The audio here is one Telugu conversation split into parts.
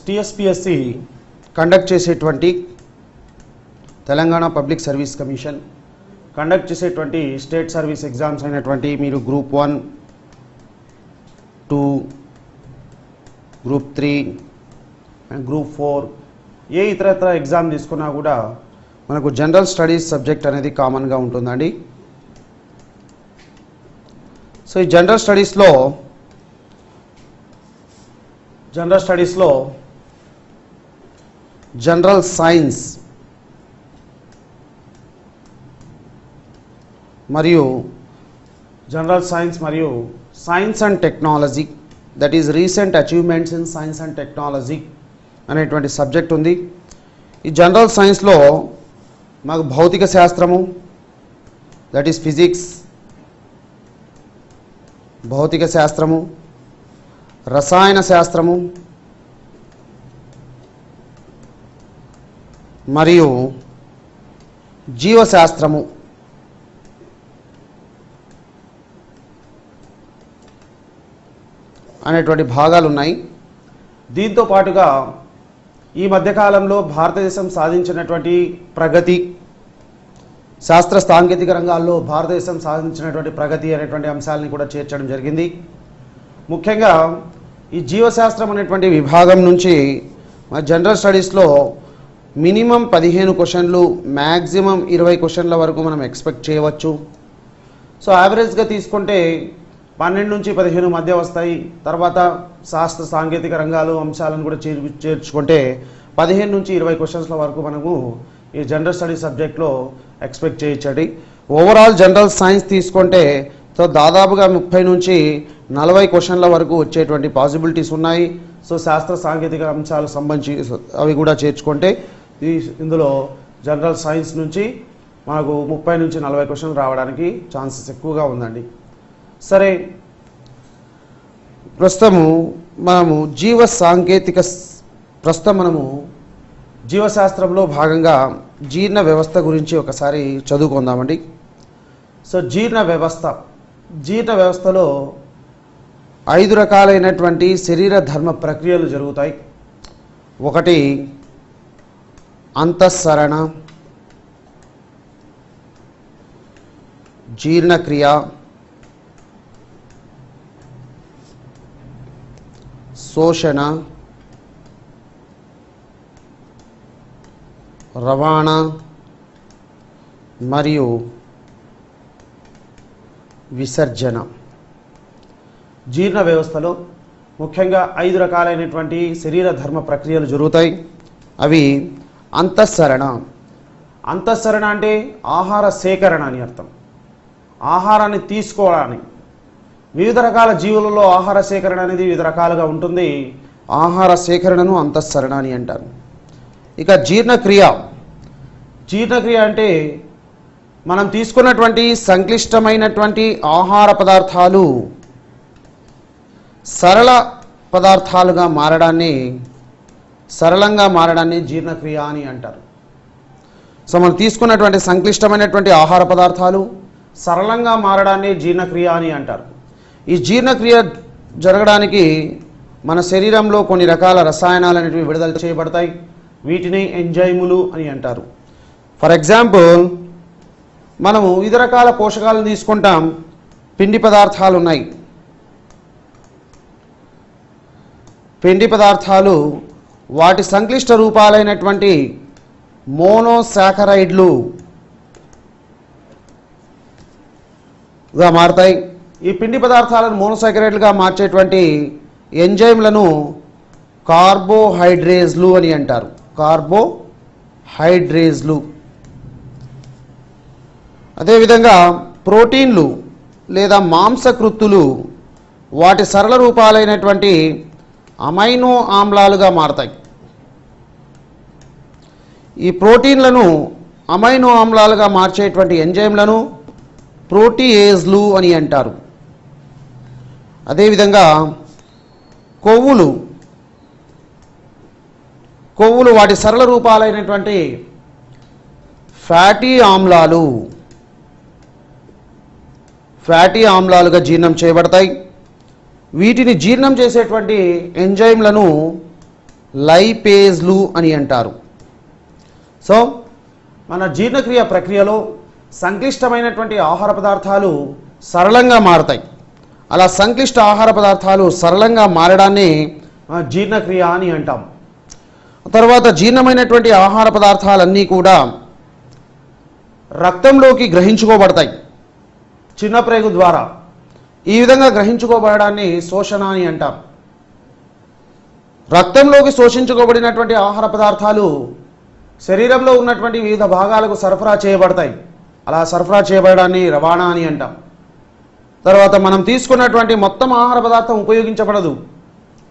టీఎస్పీఎస్సీ కండక్ట్ చేసేటువంటి Telangana public service commission conduct చేసేటువంటి స్టేట్ సర్వీస్ ఎగ్జామ్స్ అయినటువంటి మీరు గ్రూప్ 1, 2, గ్రూప్ 3 అండ్ గ్రూప్ 4 ఏ ఇతరత్ర ఎగ్జామ్ తీసుకున్నా కూడా మనకు జనరల్ స్టడీస్ సబ్జెక్ట్ అనేది కామన్గా ఉంటుందండి. సో ఈ జనరల్ స్టడీస్లో జనరల్ సైన్స్ మరియు science and technology, that is recent achievements in science and technology అనేటువంటి సబ్జెక్ట్ ఉంది. ఈ జనరల్ సైన్స్లో మాకు భౌతిక శాస్త్రము, దట్ ఈజ్ ఫిజిక్స్, భౌతిక శాస్త్రము, రసాయన శాస్త్రము మరియు జీవశాస్త్రము అనేటువంటి భాగాలు ఉన్నాయి. దీంతో పాటుగా ఈ మధ్యకాలంలో భారతదేశం సాధించినటువంటి ప్రగతి, శాస్త్ర సాంకేతిక రంగాల్లో భారతదేశం సాధించినటువంటి ప్రగతి అనేటువంటి అంశాలని కూడా చేర్చడం జరిగింది. ముఖ్యంగా ఈ జీవశాస్త్రం అనేటువంటి విభాగం నుంచి జనరల్ స్టడీస్లో మినిమం 15 క్వశ్చన్లు, మ్యాక్సిమం 20 క్వశ్చన్ల వరకు మనం ఎక్స్పెక్ట్ చేయవచ్చు. సో యావరేజ్గా తీసుకుంటే 12 నుంచి 15 మధ్య వస్తాయి. తర్వాత శాస్త్ర సాంకేతిక రంగాలు అంశాలను కూడా చేర్చుకుంటే 15 నుంచి 20 క్వశ్చన్స్ల వరకు మనము ఈ జనరల్ స్టడీస్ సబ్జెక్ట్లో ఎక్స్పెక్ట్ చేయొచ్చండి. ఓవరాల్ జనరల్ సైన్స్ తీసుకుంటే సో దాదాపుగా 30 నుంచి 40 క్వశ్చన్ల వరకు వచ్చేటువంటి పాసిబిలిటీస్ ఉన్నాయి. సో శాస్త్ర సాంకేతిక అంశాలకు సంబంధించి అవి కూడా చేర్చుకుంటే ఇందులో జనరల్ సైన్స్ నుంచి మనకు 30 నుంచి 40 క్వశ్చన్లు రావడానికి ఛాన్సెస్ ఎక్కువగా ఉందండి. సరే, ప్రస్తుతము మనము జీవశాస్త్రంలో భాగంగా జీర్ణ వ్యవస్థ గురించి ఒకసారి చదువుకుందామండి. సో జీర్ణ వ్యవస్థలో 5 రకాలైనటువంటి శరీర ధర్మ ప్రక్రియలు జరుగుతాయి. ఒకటి అంతఃసరణ, జీర్ణక్రియ, శోషణ, రవాణా మరియు విసర్జన. జీర్ణ వ్యవస్థలో ముఖ్యంగా 5 రకాలైనటువంటి శరీర ధర్మ ప్రక్రియలు జరుగుతాయి. అవి అంతఃసరణ అంటే ఆహార సేకరణ అని అర్థం. ఆహారాన్ని తీసుకోవడానికి వివిధ రకాల జీవులలో ఆహార సేకరణ అనేది వివిధ రకాలుగా ఉంటుంది. ఆహార సేకరణను అంతఃసరణ అని అంటారు. ఇక జీర్ణక్రియ అంటే మనం తీసుకున్నటువంటి సంక్లిష్టమైనటువంటి ఆహార పదార్థాలు సరళంగా మారడాన్ని జీర్ణక్రియ అని అంటారు. సో మనం తీసుకున్నటువంటి సంక్లిష్టమైనటువంటి ఆహార పదార్థాలు సరళంగా మారడాన్ని జీర్ణక్రియ అని అంటారు. ఈ జీర్ణక్రియ జరగడానికి మన శరీరంలో కొన్ని రకాల రసాయనాలు అనేవి విడుదల చేయబడతాయి. వీటిని ఎంజైములు అని అంటారు. ఫర్ ఎగ్జాంపుల్, మనము వివిధ రకాల పోషకాలను తీసుకుంటాం. పిండి పదార్థాలు ఉన్నాయి. పిండి పదార్థాలు వాటి సంక్లిష్ట రూపాలైనటువంటి మోనోసాకరైడ్లుగా మారతాయి. ఈ పిండి పదార్థాలను మోనోసాకరైడ్లుగా మార్చేటువంటి ఎంజైమ్లను కార్బోహైడ్రేజ్లు అని అంటారు. కార్బోహైడ్రేజ్లు. అదేవిధంగా ప్రోటీన్లు లేదా మాంసకృత్తులు వాటి సరళ రూపాలైనటువంటి అమైనో ఆమ్లాలుగా మారతాయి. ఈ ప్రోటీన్లను అమైనో ఆమ్లాలుగా మార్చేటువంటి ఎంజైమ్లను ప్రోటీయేజ్లు అని అంటారు. అదేవిధంగా కొవ్వులు వాటి సరళ రూపాలైనటువంటి ఫ్యాటీ ఆమ్లాలుగా జీర్ణం చేయబడతాయి. వీటిని జీర్ణం చేసేటువంటి ఎంజైమ్లను లైపేజ్లు అని అంటారు. సో మన జీర్ణక్రియ ప్రక్రియలో సంక్లిష్టమైనటువంటి ఆహార పదార్థాలు సరళంగా మారతాయి. అలా సంక్లిష్ట ఆహార పదార్థాలు సరళంగా మారడాన్ని జీర్ణక్రియ అని అంటాం. తర్వాత జీర్ణమైనటువంటి ఆహార పదార్థాలన్నీ కూడా రక్తంలోకి గ్రహించుకోబడతాయి చిన్న ప్రేగు ద్వారా. ఈ విధంగా గ్రహించుకోబడడాన్ని శోషణ అని అంటాం. రక్తంలోకి శోషించుకోబడినటువంటి ఆహార పదార్థాలు శరీరంలో ఉన్నటువంటి వివిధ భాగాలకు సరఫరా చేయబడతాయి. అలా సరఫరా చేయబడడాన్ని రవాణా అని అంటాం. తర్వాత మనం తీసుకున్నటువంటి మొత్తం ఆహార పదార్థం ఉపయోగించబడదు,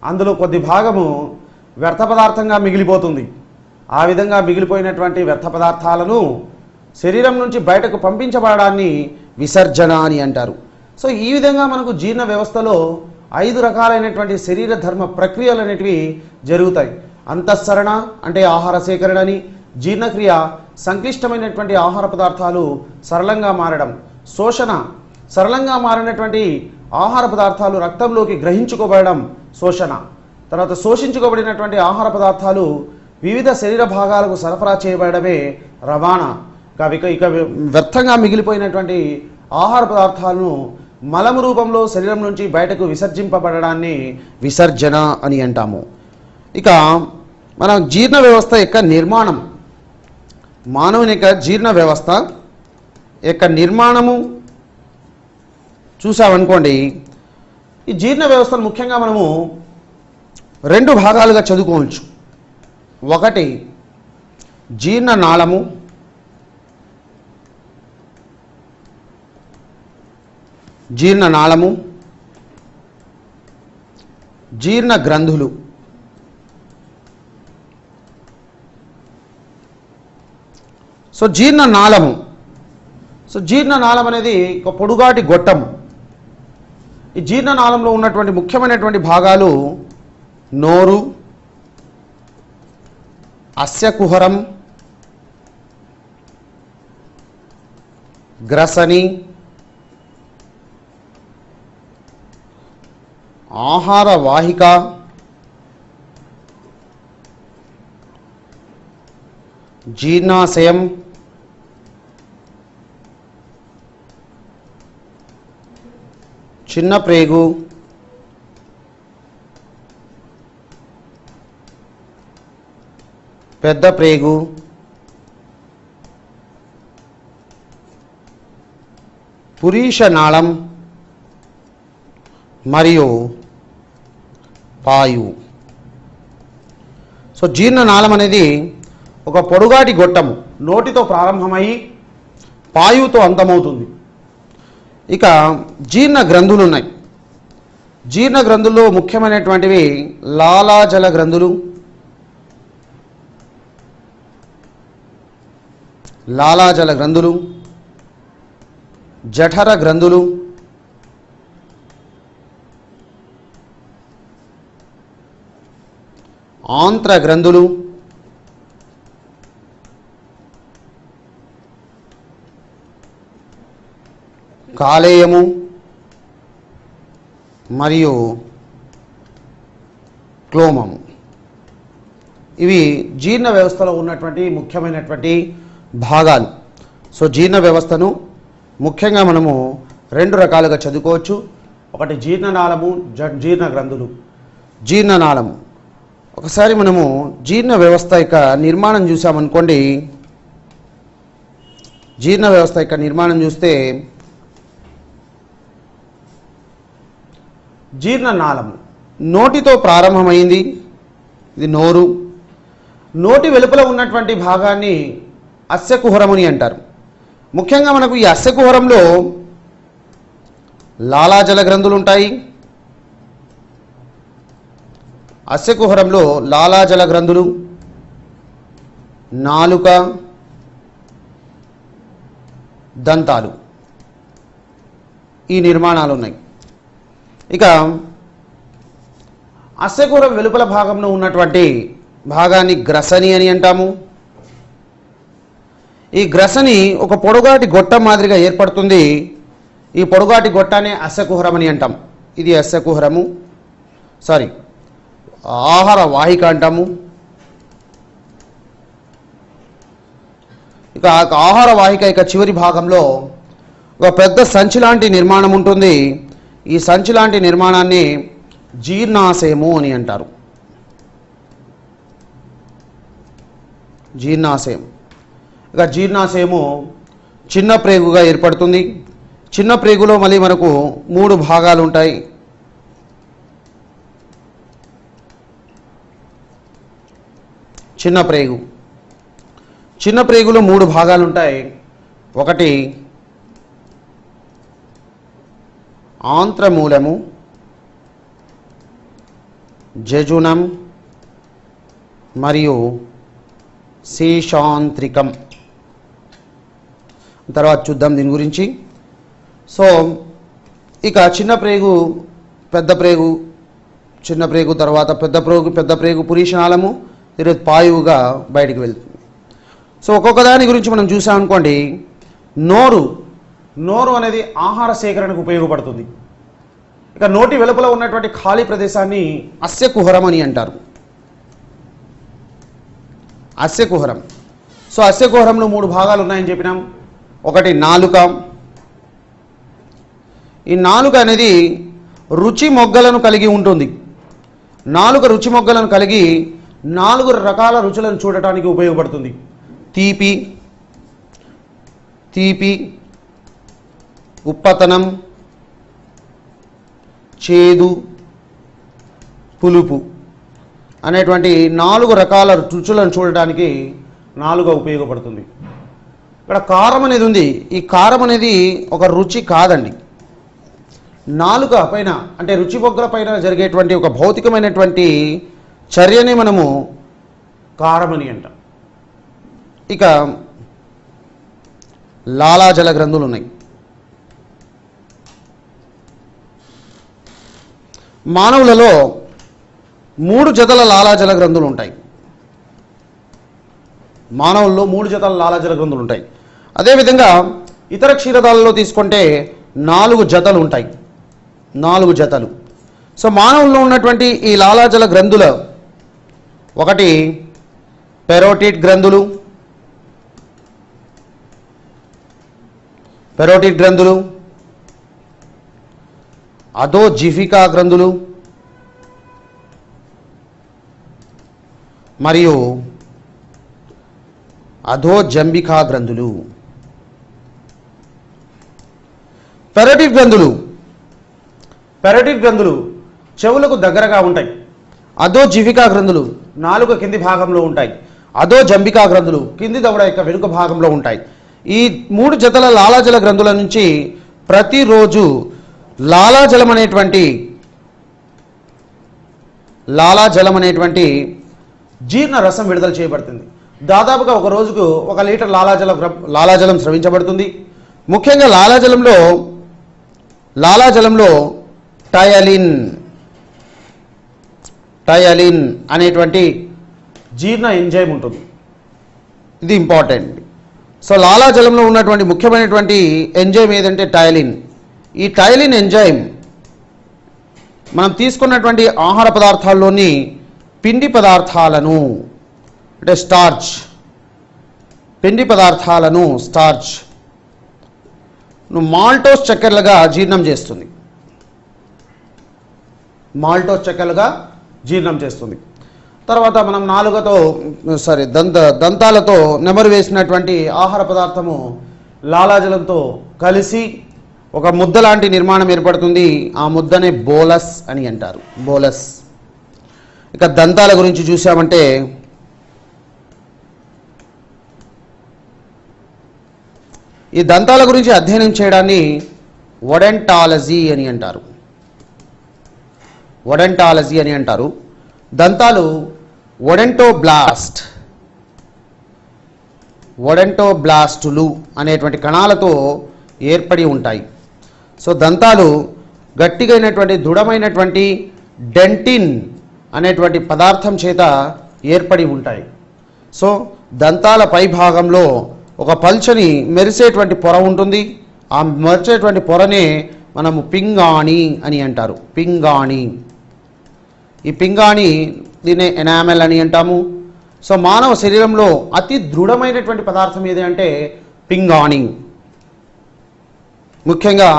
అందులో కొద్ది భాగము వ్యర్థ పదార్థంగా మిగిలిపోతుంది. ఆ విధంగా మిగిలిపోయినటువంటి వ్యర్థ పదార్థాలను శరీరం నుంచి బయటకు పంపించబడడాన్ని విసర్జన అని అంటారు. సో ఈ విధంగా మనకు జీర్ణ వ్యవస్థలో 5 రకాలైనటువంటి శరీర ధర్మ ప్రక్రియలు అనేటివి జరుగుతాయి. అంతఃసరణ అంటే ఆహార సేకరణని, జీర్ణక్రియ సంక్లిష్టమైనటువంటి ఆహార పదార్థాలు సరళంగా మారడం, శోషణ సరళంగా మారినటువంటి ఆహార పదార్థాలు రక్తంలోకి గ్రహించుకోబడడం శోషణ, తర్వాత శోషించుకోబడినటువంటి ఆహార పదార్థాలు వివిధ శరీర భాగాలకు సరఫరా చేయబడమే రవాణా. ఇక వ్యర్థంగా మిగిలిపోయినటువంటి ఆహార పదార్థాలను మలము రూపంలో శరీరం నుంచి బయటకు విసర్జింపబడడాన్ని విసర్జన అని అంటాము. ఇక మన జీర్ణ వ్యవస్థ యొక్క నిర్మాణం, మానవుని యొక్క జీర్ణ వ్యవస్థ యొక్క నిర్మాణము చూసామనుకోండి. ఈ జీర్ణ వ్యవస్థను ముఖ్యంగా మనము 2 భాగాలుగా చదువుకోవచ్చు. ఒకటి జీర్ణనాళము, జీర్ణ గ్రంథులు. సో జీర్ణనాళము, జీర్ణనాళం అనేది ఒక పొడుగాటి గొట్టం. ఈ జీర్ణనాళంలో ఉన్నటువంటి ముఖ్యమైనటువంటి భాగాలు నోరు, అస్యకుహరం, గ్రసని, ఆహార వాహిక, జీర్ణాశయం, చిన్న ప్రేగు, పెద్ద ప్రేగు, పురీషనాళం మరియు పాయు. సో జీర్ణనాళం అనేది ఒక పొడుగాటి గొట్టము, నోటితో ప్రారంభమై పాయుతో అంతమవుతుంది. ఇక జీర్ణ గ్రంథులు ఉన్నాయి. జీర్ణ గ్రంథుల్లో ముఖ్యమైనటువంటివి లాలాజల గ్రంథులు, జఠర గ్రంథులు, ఆంత్ర గ్రంథులు, కాలేయము మరియు క్లోమము. ఇవి జీర్ణ వ్యవస్థలో ఉన్నటువంటి ముఖ్యమైనటువంటి భాగాలు. సో జీర్ణ వ్యవస్థను ముఖ్యంగా మనము 2 రకాలుగా చదువుకోవచ్చు. ఒకటి జీర్ణనాళము, జీర్ణ గ్రంథులు. జీర్ణనాళము, ఒకసారి మనము జీర్ణ వ్యవస్థ యొక్క నిర్మాణం చూసామనుకోండి. జీర్ణ వ్యవస్థ యొక్క నిర్మాణం చూస్తే జీర్ణనాళము నోటితో ప్రారంభమైంది. ఇది నోరు. నోటి వెలుపల ఉన్నటువంటి భాగాన్ని అస్యకుహరముని అంటారు. ముఖ్యంగా మనకు ఈ అస్యకుహరంలో లాలాజల గ్రంథులు ఉంటాయి. అస్యకుహరంలో లాలాజల గ్రంథులు, నాలుక, దంతాలు, ఈ నిర్మాణాలు ఉన్నాయి. ఇక అస్యకుహరం వెలుపల భాగంలో ఉన్నటువంటి భాగాన్ని గ్రసని అని అంటాము. ఈ గ్రసని ఒక పొడుగాటి గొట్టం మాదిరిగా ఏర్పడుతుంది. ఈ పొడుగాటి గొట్టాన్ని అస్యకుహరం అని అంటాం. ఇది అస్యకుహరము, ఆహార వాహిక అంటాము. ఇక ఆహార వాహిక ఇక చివరి భాగంలో ఒక పెద్ద సంచి లాంటి నిర్మాణం ఉంటుంది. ఈ సంచి లాంటి నిర్మాణాన్ని జీర్ణాశయము అని అంటారు. జీర్ణాశయం. ఇక జీర్ణాశయము చిన్న ప్రేగుగా ఏర్పడుతుంది. చిన్న ప్రేగులో మళ్ళీ మనకు 3 భాగాలు ఉంటాయి. చిన్న ప్రేగులో 3 భాగాలు ఉంటాయి. ఒకటి ఆంత్రమూలము, జజునం మరియు శేషాంత్రికం. తర్వాత చూద్దాం దీని గురించి. సో ఇక చిన్న ప్రేగు, పెద్ద ప్రేగు, చిన్న ప్రేగు తర్వాత పెద్ద ప్రేగు పురీషనాళము ఈరోజు పాయువుగా బయటికి వెళ్తుంది. సో ఒక్కొక్క దాని గురించి మనం చూసామనుకోండి. నోరు అనేది ఆహార సేకరణకు ఉపయోగపడుతుంది. ఇక నోటి వెలుపల ఉన్నటువంటి ఖాళీ ప్రదేశాన్ని అస్యకుహరం అని అంటారు. అస్యకుహరం. సో అస్యకుహరంలో 3 భాగాలు ఉన్నాయని చెప్పినాం. ఒకటి నాలుక. ఈ నాలుక అనేది రుచి మొగ్గలను కలిగి ఉంటుంది. నాలుక రుచి మొగ్గలను కలిగి 4 రకాల రుచులను చూడటానికి ఉపయోగపడుతుంది. తీపి, ఉప్పతనం, చేదు, పులుపు అనేటువంటి 4 రకాల రుచులను చూడటానికి నాలుక ఉపయోగపడుతుంది. ఇక్కడ కారం అనేది ఉంది. ఈ కారం అనేది ఒక రుచి కాదండి. నాలుక పైన అంటే రుచి మొగ్గల పైన జరిగేటువంటి ఒక భౌతికమైనటువంటి చర్యని మనము కారం అని అంటాం. ఇక లాలాజల గ్రంథులు ఉన్నాయి. మానవులలో 3 జతల లాలాజల గ్రంథులు ఉంటాయి. మానవుల్లో 3 జతల లాలాజల గ్రంథులు ఉంటాయి. అదేవిధంగా ఇతర క్షీరదాలలో తీసుకుంటే 4 జతలు ఉంటాయి. 4 జతలు. సో మానవుల్లో ఉన్నటువంటి ఈ లాలాజల గ్రంథుల ఒకటి పెరోటిడ్ గ్రంథులు, అధోజిఫికా గ్రంథులు మరియు అధోజంబికా గ్రంథులు. పెరోటిడ్ గ్రంథులు చెవులకు దగ్గరగా ఉంటాయి. అధోజిఫికా గ్రంథులు నాలుక కింది భాగంలో ఉంటాయి. అధోజంబికా గ్రంథులు కింది దవడ యొక్క వెనుక భాగంలో ఉంటాయి. ఈ 3 జతల లాలాజల గ్రంథుల నుంచి ప్రతిరోజు లాలాజలం అనేటువంటి జీర్ణ రసం విడుదల చేయబడుతుంది. దాదాపుగా ఒక రోజుకు 1 లీటర్ లాలాజలం స్రవించబడుతుంది. ముఖ్యంగా లాలాజలంలో టయలిన్ అనేటువంటి జీర్ణ ఎంజైమ్ ఉంటుంది. ఇది ఇంపార్టెంట్. సో లాలాజలంలో ఉన్నటువంటి ముఖ్యమైనటువంటి ఎంజైమ్ ఏదంటే టయలిన్. ఈ టయలిన్ ఎంజైమ్ మనం తీసుకున్నటువంటి ఆహార పదార్థాల్లోని పిండి పదార్థాలను అంటే పిండి పదార్థాలను మాల్టోస్ చక్కెరలుగా జీర్ణం చేస్తుంది. తర్వాత మనం దంతాలతో నెమరు వేసినటువంటి ఆహార పదార్థము లాలాజలంతో కలిసి ఒక ముద్ద లాంటి నిర్మాణం ఏర్పడుతుంది. ఆ ముద్దనే బోలస్ అని అంటారు. ఇక దంతాల గురించి చూసామంటే ఈ దంతాల గురించి అధ్యయనం చేయడాన్ని ఒడెంటాలజీ అని అంటారు. దంతాలు ఒడెంటోబ్లాస్టులు అనేటువంటి కణాలతో ఏర్పడి ఉంటాయి. సో దంతాలు గట్టిగైనటువంటి దృఢమైనటువంటి డెంటిన్ అనేటువంటి పదార్థం చేత ఏర్పడి ఉంటాయి. సో దంతాల పై భాగంలో ఒక పల్చని మెరిసేటువంటి పొర ఉంటుంది. ఆ మెరిసేటువంటి పొరనే మనము పింగాణి అని అంటారు. ఈ పింగాణి దీన్ని ఎనామెల్ అని అంటాము. సో మానవ శరీరంలో అతి దృఢమైనటువంటి పదార్థం ఏది అంటే పింగాణి. ముఖ్యంగా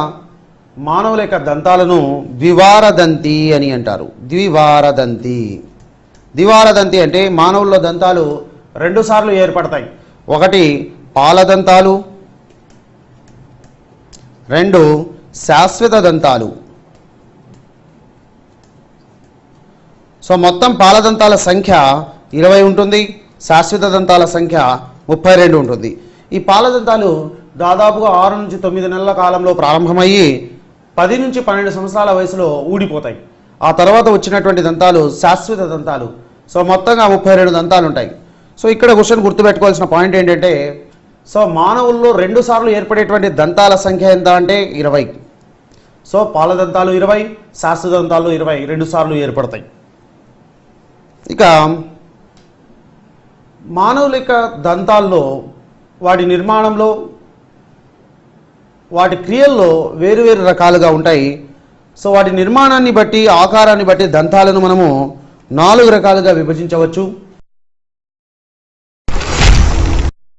మానవుల యొక్క దంతాలను ద్వివారదంతి అని అంటారు. ద్వివారదంతి. ద్వివారదంతి అంటే మానవుల్లో దంతాలు రెండు సార్లు ఏర్పడతాయి. ఒకటి పాలదంతాలు, రెండు శాశ్వత దంతాలు. సో మొత్తం పాలదంతాల సంఖ్య 20 ఉంటుంది, శాశ్వత దంతాల సంఖ్య 32 ఉంటుంది. ఈ పాలదంతాలు దాదాపుగా 6 నుంచి 9 నెలల కాలంలో ప్రారంభమయ్యి 10 నుంచి 12 సంవత్సరాల వయసులో ఊడిపోతాయి. ఆ తర్వాత వచ్చినటువంటి దంతాలు శాశ్వత దంతాలు. సో మొత్తంగా 32 దంతాలు ఉంటాయి. సో ఇక్కడ క్వశ్చన్ గుర్తుపెట్టుకోవాల్సిన పాయింట్ ఏంటంటే, సో మానవుల్లో 2 సార్లు ఏర్పడేటువంటి దంతాల సంఖ్య ఎంత అంటే 20. సో పాలదంతాలు 20, శాశ్వత దంతాలు 20, 2 సార్లు ఏర్పడతాయి. ఇక మానవుల యొక్క దంతాల్లో వాటి నిర్మాణంలో వాటి క్రియల్లో వేరువేరు రకాలుగా ఉంటాయి. సో వాటి నిర్మాణాన్ని బట్టి ఆకారాన్ని బట్టి దంతాలను మనము 4 రకాలుగా విభజించవచ్చు.